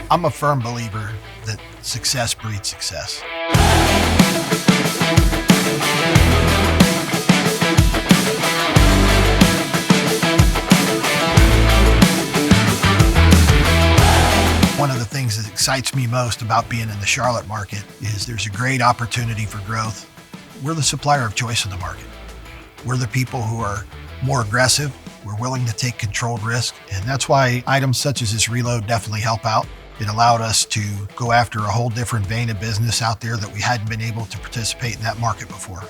I'm a firm believer that success breeds success. One of the things that excites me most about being in the Charlotte market is there's a great opportunity for growth. We're the supplier of choice in the market. We're the people who are more aggressive. We're willing to take controlled risk. And that's why items such as this reload definitely help out. It allowed us to go after a whole different vein of business out there that we hadn't been able to participate in that market before.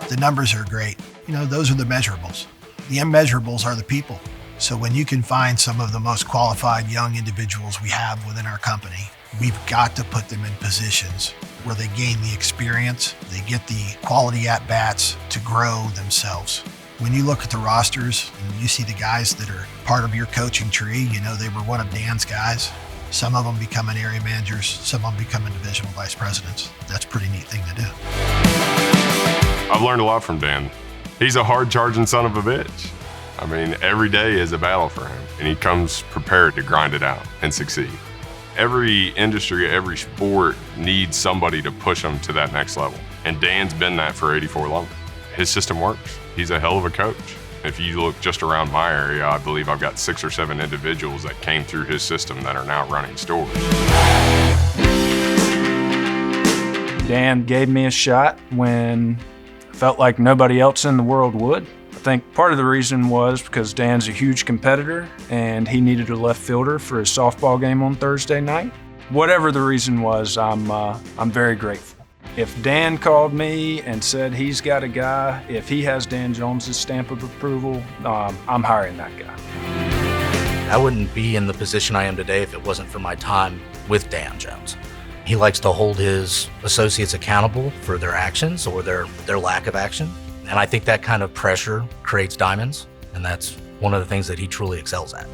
The numbers are great. Those are the measurables. The immeasurables are the people. So when you can find some of the most qualified young individuals we have within our company, we've got to put them in positions where they gain the experience, they get the quality at-bats to grow themselves. When you look at the rosters and you see the guys that are part of your coaching tree, they were one of Dan's guys. Some of them becoming area managers, some of them becoming divisional vice presidents. That's a pretty neat thing to do. I've learned a lot from Dan. He's a hard-charging son of a bitch. Every day is a battle for him, and he comes prepared to grind it out and succeed. Every industry, every sport needs somebody to push them to that next level, and Dan's been that for 84 Lumber. His system works. He's a hell of a coach. If you look just around my area, I believe I've got 6 or 7 individuals that came through his system that are now running stores. Dan gave me a shot when I felt like nobody else in the world would. I think part of the reason was because Dan's a huge competitor and he needed a left fielder for his softball game on Thursday night. Whatever the reason was, I'm very grateful. If Dan called me and said he's got a guy, if he has Dan Jones's stamp of approval, I'm hiring that guy. I wouldn't be in the position I am today if it wasn't for my time with Dan Jones. He likes to hold his associates accountable for their actions or their lack of action. And I think that kind of pressure creates diamonds, and that's one of the things that he truly excels at.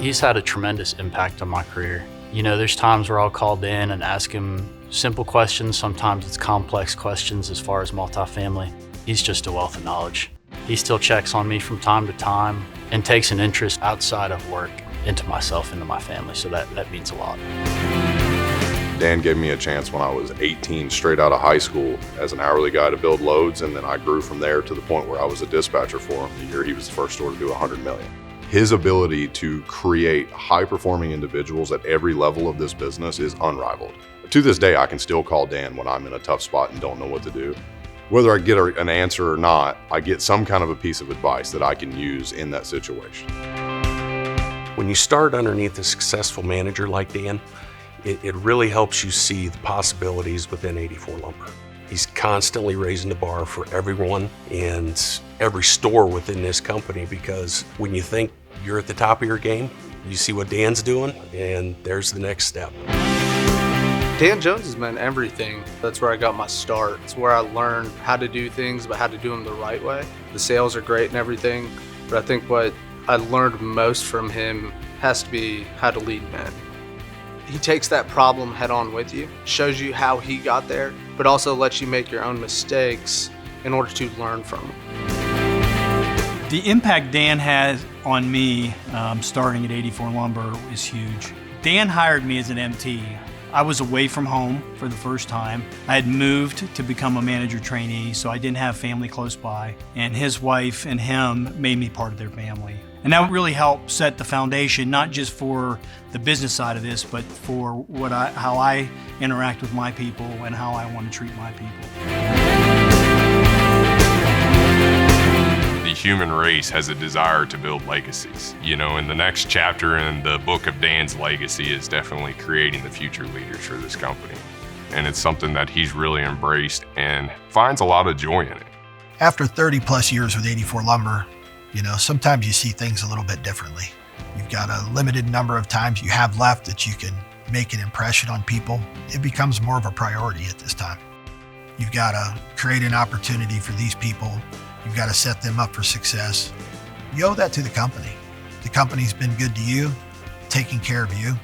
He's had a tremendous impact on my career. There's times where I'll call Dan and ask him simple questions. Sometimes it's complex questions as far as multifamily. He's just a wealth of knowledge. He still checks on me from time to time and takes an interest outside of work into myself, into my family. So that means a lot. Dan gave me a chance when I was 18, straight out of high school, as an hourly guy to build loads, and then I grew from there to the point where I was a dispatcher for him the year he was the first store to do $100 million. His ability to create high-performing individuals at every level of this business is unrivaled. To this day, I can still call Dan when I'm in a tough spot and don't know what to do. Whether I get an answer or not, I get some kind of a piece of advice that I can use in that situation. When you start underneath a successful manager like Dan, it really helps you see the possibilities within 84 Lumber. He's constantly raising the bar for everyone and every store within this company, because when you think you're at the top of your game, you see what Dan's doing, and there's the next step. Dan Jones has meant everything. That's where I got my start. It's where I learned how to do things, but how to do them the right way. The sales are great and everything, but I think what I learned most from him has to be how to lead men. He takes that problem head on with you, shows you how he got there, but also lets you make your own mistakes in order to learn from them. The impact Dan has on me starting at 84 Lumber is huge. Dan hired me as an MT. I was away from home for the first time. I had moved to become a manager trainee, so I didn't have family close by. And his wife and him made me part of their family. And that really helped set the foundation, not just for the business side of this, but for how I interact with my people and how I want to treat my people. The human race has a desire to build legacies. And the next chapter in the book of Dan's legacy is definitely creating the future leaders for this company. And it's something that he's really embraced and finds a lot of joy in it. After 30 plus years with 84 Lumber, sometimes you see things a little bit differently. You've got a limited number of times you have left that you can make an impression on people. It becomes more of a priority at this time. You've got to create an opportunity for these people. You've got to set them up for success. You owe that to the company. The company's been good to you, taking care of you.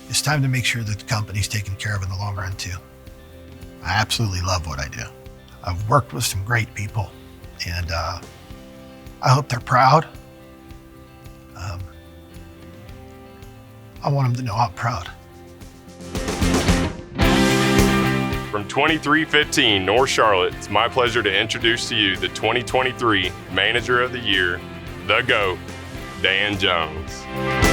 It's time to make sure that the company's taken care of in the long run too. I absolutely love what I do. I've worked with some great people, and I hope they're proud. I want them to know I'm proud. From 2315 North Charlotte, it's my pleasure to introduce to you the 2023 Manager of the Year, the GOAT, Dan Jones.